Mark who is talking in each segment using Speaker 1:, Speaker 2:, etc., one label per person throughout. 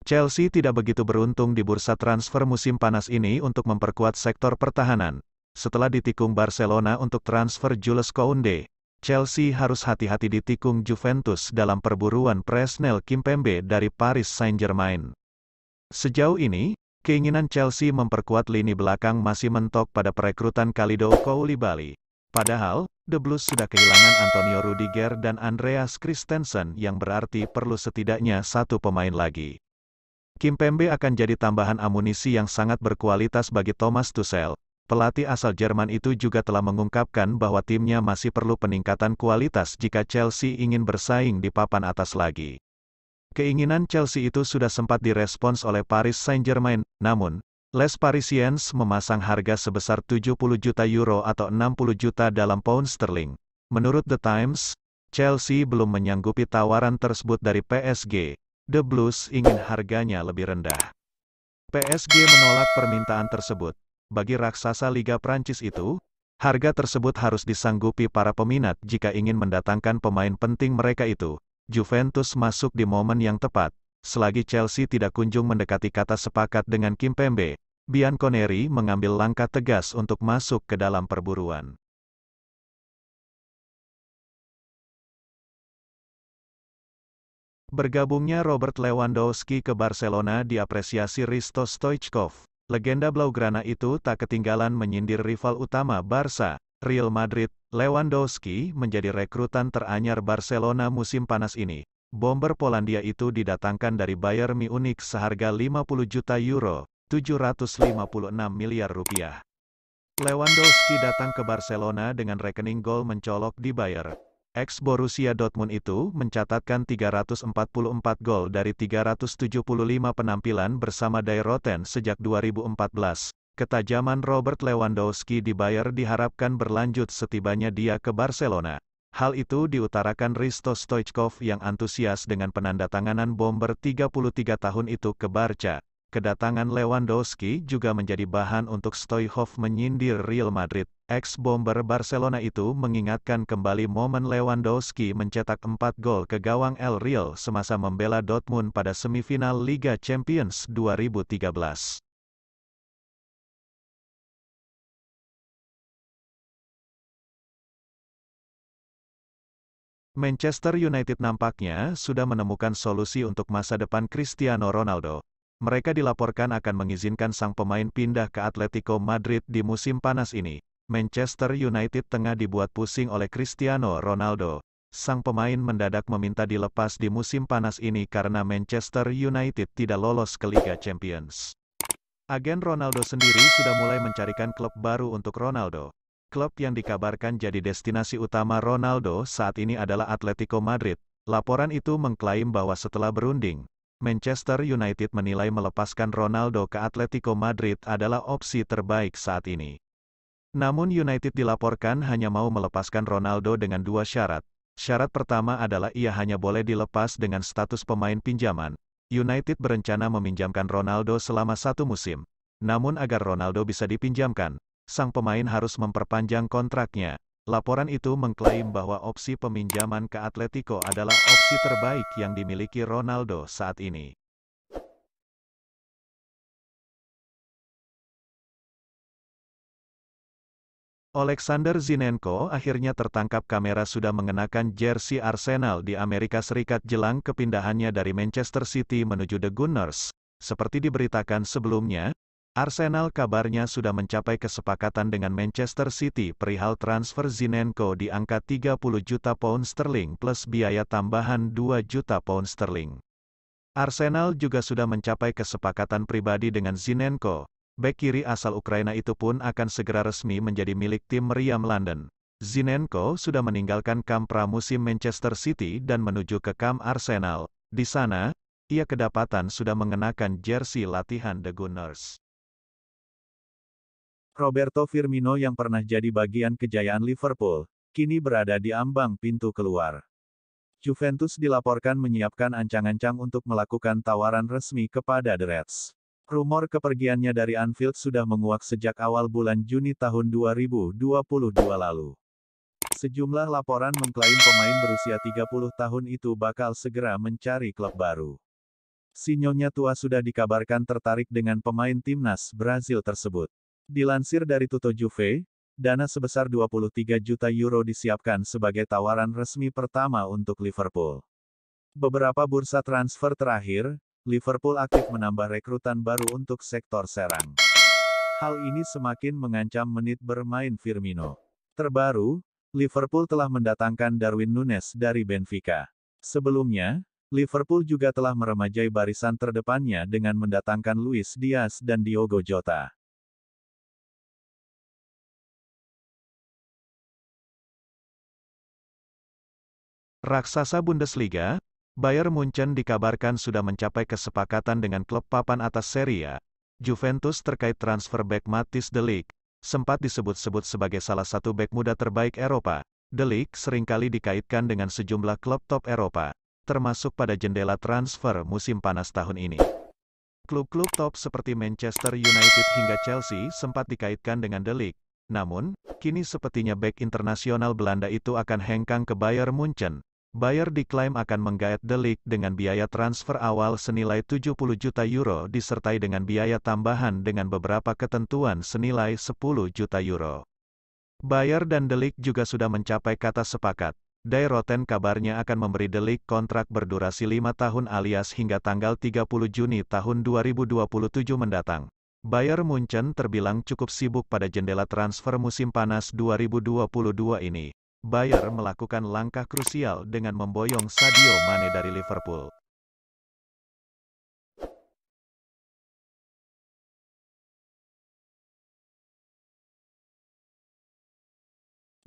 Speaker 1: Chelsea tidak begitu beruntung di bursa transfer musim panas ini untuk memperkuat sektor pertahanan. Setelah ditikung Barcelona untuk transfer Jules Koundé, Chelsea harus hati-hati ditikung Juventus dalam perburuan Presnel Kimpembe dari Paris Saint-Germain. Sejauh ini, keinginan Chelsea memperkuat lini belakang masih mentok pada perekrutan Kalidou Koulibaly. Padahal, The Blues sudah kehilangan Antonio Rudiger dan Andreas Christensen yang berarti perlu setidaknya satu pemain lagi. Kimpembe akan jadi tambahan amunisi yang sangat berkualitas bagi Thomas Tuchel. Pelatih asal Jerman itu juga telah mengungkapkan bahwa timnya masih perlu peningkatan kualitas jika Chelsea ingin bersaing di papan atas lagi. Keinginan Chelsea itu sudah sempat direspons oleh Paris Saint-Germain, namun, Les Parisiens memasang harga sebesar 70 juta euro atau 60 juta dalam pound sterling. Menurut The Times, Chelsea belum menyanggupi tawaran tersebut dari PSG. The Blues ingin harganya lebih rendah. PSG menolak permintaan tersebut. Bagi raksasa Liga Prancis itu, harga tersebut harus disanggupi para peminat jika ingin mendatangkan pemain penting mereka itu. Juventus masuk di momen yang tepat. Selagi Chelsea tidak kunjung mendekati kata sepakat dengan Kimpembe, Bianconeri mengambil langkah tegas untuk masuk ke dalam perburuan. Bergabungnya Robert Lewandowski ke Barcelona diapresiasi Hristo Stoichkov. Legenda Blaugrana itu tak ketinggalan menyindir rival utama Barca, Real Madrid. Lewandowski menjadi rekrutan teranyar Barcelona musim panas ini. Bomber Polandia itu didatangkan dari Bayern Munich seharga 50 juta euro, 756 miliar rupiah. Lewandowski datang ke Barcelona dengan rekening gol mencolok di Bayern. Ex-Borussia Dortmund itu mencatatkan 344 gol dari 375 penampilan bersama Die Roten sejak 2014. Ketajaman Robert Lewandowski di Bayern diharapkan berlanjut setibanya dia ke Barcelona. Hal itu diutarakan Hristo Stoichkov yang antusias dengan penandatanganan bomber 33 tahun itu ke Barca. Kedatangan Lewandowski juga menjadi bahan untuk Stoichkov menyindir Real Madrid. Ex-bomber Barcelona itu mengingatkan kembali momen Lewandowski mencetak 4 gol ke gawang El Real semasa membela Dortmund pada semifinal Liga Champions 2013. Manchester United nampaknya sudah menemukan solusi untuk masa depan Cristiano Ronaldo. Mereka dilaporkan akan mengizinkan sang pemain pindah ke Atletico Madrid di musim panas ini. Manchester United tengah dibuat pusing oleh Cristiano Ronaldo. Sang pemain mendadak meminta dilepas di musim panas ini karena Manchester United tidak lolos ke Liga Champions. Agen Ronaldo sendiri sudah mulai mencarikan klub baru untuk Ronaldo. Klub yang dikabarkan jadi destinasi utama Ronaldo saat ini adalah Atletico Madrid. Laporan itu mengklaim bahwa setelah berunding, Manchester United menilai melepaskan Ronaldo ke Atletico Madrid adalah opsi terbaik saat ini. Namun United dilaporkan hanya mau melepaskan Ronaldo dengan dua syarat. Syarat pertama adalah ia hanya boleh dilepas dengan status pemain pinjaman. United berencana meminjamkan Ronaldo selama 1 musim. Namun agar Ronaldo bisa dipinjamkan, sang pemain harus memperpanjang kontraknya. Laporan itu mengklaim bahwa opsi peminjaman ke Atletico adalah opsi terbaik yang dimiliki Ronaldo saat ini. Alexander Zinchenko akhirnya tertangkap kamera sudah mengenakan jersey Arsenal di Amerika Serikat jelang kepindahannya dari Manchester City menuju The Gunners. Seperti diberitakan sebelumnya, Arsenal kabarnya sudah mencapai kesepakatan dengan Manchester City perihal transfer Zinchenko di angka 30 juta pound sterling plus biaya tambahan 2 juta pound sterling. Arsenal juga sudah mencapai kesepakatan pribadi dengan Zinchenko. Bek kiri asal Ukraina itu pun akan segera resmi menjadi milik tim meriam London. Zinchenko sudah meninggalkan kamp pramusim Manchester City dan menuju ke kamp Arsenal. Di sana, ia kedapatan sudah mengenakan jersey latihan The Gunners. Roberto Firmino yang pernah jadi bagian kejayaan Liverpool, kini berada di ambang pintu keluar. Juventus dilaporkan menyiapkan ancang-ancang untuk melakukan tawaran resmi kepada The Reds. Rumor kepergiannya dari Anfield sudah menguak sejak awal bulan Juni tahun 2022 lalu. Sejumlah laporan mengklaim pemain berusia 30 tahun itu bakal segera mencari klub baru.
Speaker 2: Si Nyonya tua sudah dikabarkan tertarik dengan pemain timnas Brazil tersebut. Dilansir dari Tutto Juve, dana sebesar 23 juta euro disiapkan sebagai tawaran resmi pertama untuk Liverpool. Beberapa bursa transfer terakhir, Liverpool aktif menambah rekrutan baru untuk sektor serang. Hal ini semakin mengancam menit bermain Firmino. Terbaru, Liverpool telah mendatangkan Darwin Núñez dari Benfica. Sebelumnya, Liverpool juga telah meremajai barisan terdepannya dengan mendatangkan Luis Diaz dan Diogo Jota.
Speaker 1: Raksasa Bundesliga, Bayern Munchen dikabarkan sudah mencapai kesepakatan dengan klub papan atas Serie A, Juventus terkait transfer bek Matthijs de Ligt, sempat disebut-sebut sebagai salah satu bek muda terbaik Eropa. De Ligt seringkali dikaitkan dengan sejumlah klub top Eropa, termasuk pada jendela transfer musim panas tahun ini. Klub-klub top seperti Manchester United hingga Chelsea sempat dikaitkan dengan De Ligt. Namun, kini sepertinya bek internasional Belanda itu akan hengkang ke Bayern Munchen. Bayern diklaim akan menggait De Ligt dengan biaya transfer awal senilai 70 juta euro disertai dengan biaya tambahan dengan beberapa ketentuan senilai 10 juta euro. Bayern dan De Ligt juga sudah mencapai kata sepakat. Die Roten kabarnya akan memberi De Ligt kontrak berdurasi 5 tahun alias hingga tanggal 30 Juni tahun 2027 mendatang. Bayern Munchen terbilang cukup sibuk pada jendela transfer musim panas 2022 ini. Bayern melakukan langkah krusial dengan memboyong Sadio Mane dari Liverpool.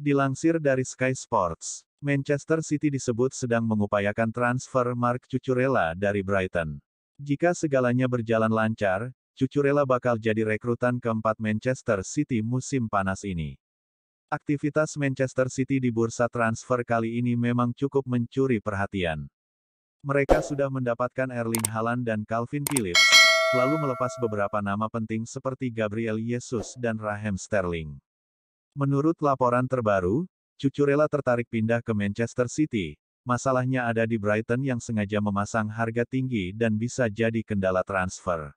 Speaker 2: Dilansir dari Sky Sports, Manchester City disebut sedang mengupayakan transfer Marc Cucurella dari Brighton. Jika segalanya berjalan lancar, Cucurella bakal jadi rekrutan keempat Manchester City musim panas ini. Aktivitas Manchester City di bursa transfer kali ini memang cukup mencuri perhatian. Mereka sudah mendapatkan Erling Haaland dan Calvin Phillips, lalu melepas beberapa nama penting seperti Gabriel Jesus dan Raheem Sterling. Menurut laporan terbaru, Cucurella tertarik pindah ke Manchester City. Masalahnya ada di Brighton yang sengaja memasang harga tinggi dan bisa jadi kendala transfer.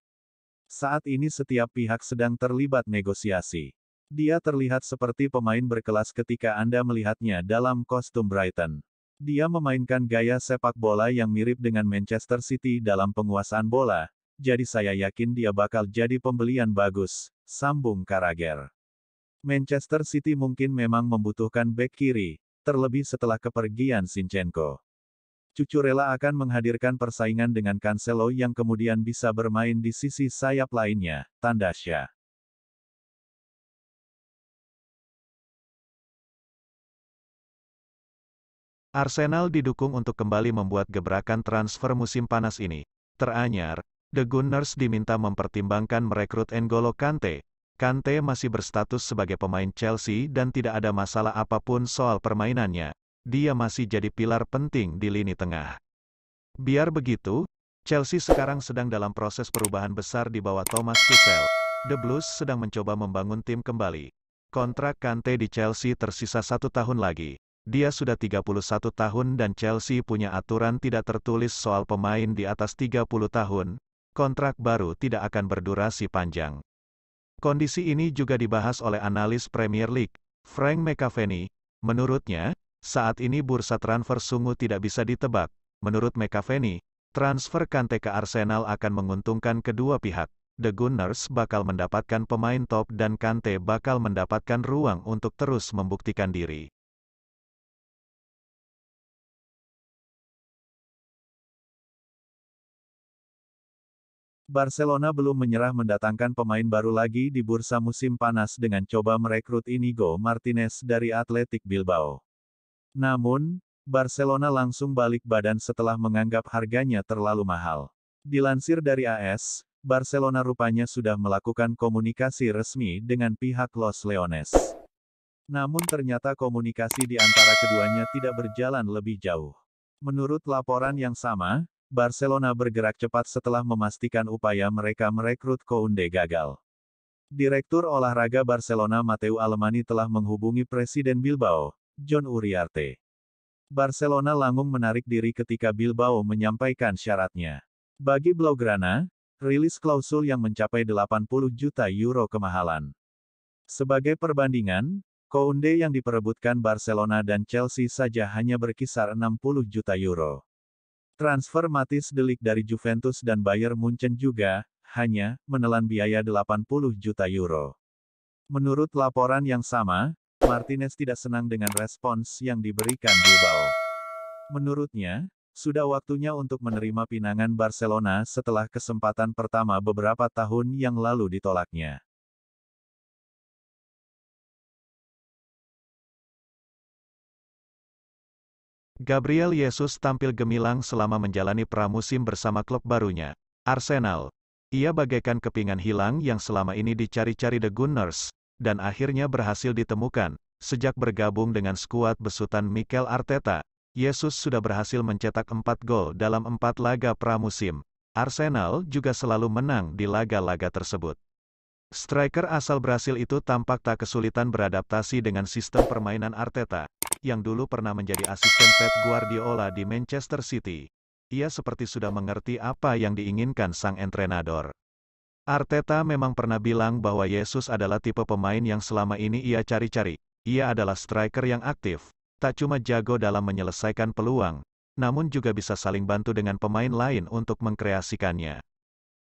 Speaker 2: Saat ini setiap pihak sedang terlibat negosiasi. Dia terlihat seperti pemain berkelas ketika Anda melihatnya dalam kostum Brighton. Dia memainkan gaya sepak bola yang mirip dengan Manchester City dalam penguasaan bola, jadi saya yakin dia bakal jadi pembelian bagus, sambung Carragher. Manchester City mungkin memang membutuhkan bek kiri, terlebih setelah kepergian Zinchenko. Cucurella akan menghadirkan persaingan dengan Cancelo yang kemudian bisa bermain di sisi sayap lainnya, tanda Syah.
Speaker 1: Arsenal didukung untuk kembali membuat gebrakan transfer musim panas ini. Teranyar, The Gunners diminta mempertimbangkan merekrut N'Golo Kante. Kante masih berstatus sebagai pemain Chelsea dan tidak ada masalah apapun soal permainannya. Dia masih jadi pilar penting di lini tengah. Biar begitu, Chelsea sekarang sedang dalam proses perubahan besar di bawah Thomas Tuchel. The Blues sedang mencoba membangun tim kembali. Kontrak Kante di Chelsea tersisa 1 tahun lagi. Dia sudah 31 tahun dan Chelsea punya aturan tidak tertulis soal pemain di atas 30 tahun. Kontrak baru tidak akan berdurasi panjang. Kondisi ini juga dibahas oleh analis Premier League, Frank McAvenny. Menurutnya, saat ini bursa transfer sungguh tidak bisa ditebak. Menurut McAvenny, transfer Kante ke Arsenal akan menguntungkan kedua pihak. The Gunners bakal mendapatkan pemain top dan Kante bakal mendapatkan ruang untuk terus membuktikan diri.
Speaker 2: Barcelona belum menyerah mendatangkan pemain baru lagi di bursa musim panas dengan coba merekrut Inigo Martinez dari Athletic Bilbao. Namun, Barcelona langsung balik badan setelah menganggap harganya terlalu mahal. Dilansir dari AS, Barcelona rupanya sudah melakukan komunikasi resmi dengan pihak Los Leones. Namun ternyata komunikasi di antara keduanya tidak berjalan lebih jauh. Menurut laporan yang sama, Barcelona bergerak cepat setelah memastikan upaya mereka merekrut Koundé gagal. Direktur olahraga Barcelona Mateu Alemany telah menghubungi Presiden Bilbao, Jon Uriarte. Barcelona langsung menarik diri ketika Bilbao menyampaikan syaratnya. Bagi Blaugrana, rilis klausul yang mencapai 80 juta euro kemahalan. Sebagai perbandingan, Koundé yang diperebutkan Barcelona dan Chelsea saja hanya berkisar 60 juta euro. Transfer Matthijs de Ligt dari Juventus dan Bayern Munchen juga, hanya, menelan biaya 80 juta euro. Menurut laporan yang sama, Martinez tidak senang dengan respons yang diberikan Bilbao. Menurutnya, sudah waktunya untuk menerima pinangan Barcelona setelah kesempatan pertama beberapa tahun yang lalu ditolaknya.
Speaker 1: Gabriel Jesus tampil gemilang selama menjalani pramusim bersama klub barunya, Arsenal. Ia bagaikan kepingan hilang yang selama ini dicari-cari The Gunners, dan akhirnya berhasil ditemukan. Sejak bergabung dengan skuad besutan Mikel Arteta, Jesus sudah berhasil mencetak 4 gol dalam 4 laga pramusim. Arsenal juga selalu menang di laga-laga tersebut. Striker asal Brasil itu tampak tak kesulitan beradaptasi dengan sistem permainan Arteta, yang dulu pernah menjadi asisten Pep Guardiola di Manchester City. Ia seperti sudah mengerti apa yang diinginkan sang entrenador. Arteta memang pernah bilang bahwa Jesus adalah tipe pemain yang selama ini ia cari-cari. Ia adalah striker yang aktif, tak cuma jago dalam menyelesaikan peluang, namun juga bisa saling bantu dengan pemain lain untuk mengkreasikannya.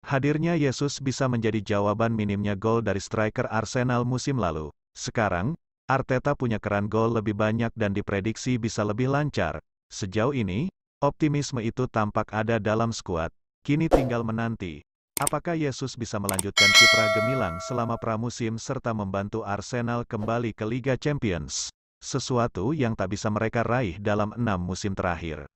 Speaker 1: Hadirnya Jesus bisa menjadi jawaban minimnya gol dari striker Arsenal musim lalu. Sekarang, Arteta punya keran gol lebih banyak dan diprediksi bisa lebih lancar. Sejauh ini, optimisme itu tampak ada dalam skuad. Kini tinggal menanti, apakah Jesus bisa melanjutkan kiprah gemilang selama pramusim serta membantu Arsenal kembali ke Liga Champions, sesuatu yang tak bisa mereka raih dalam 6 musim terakhir.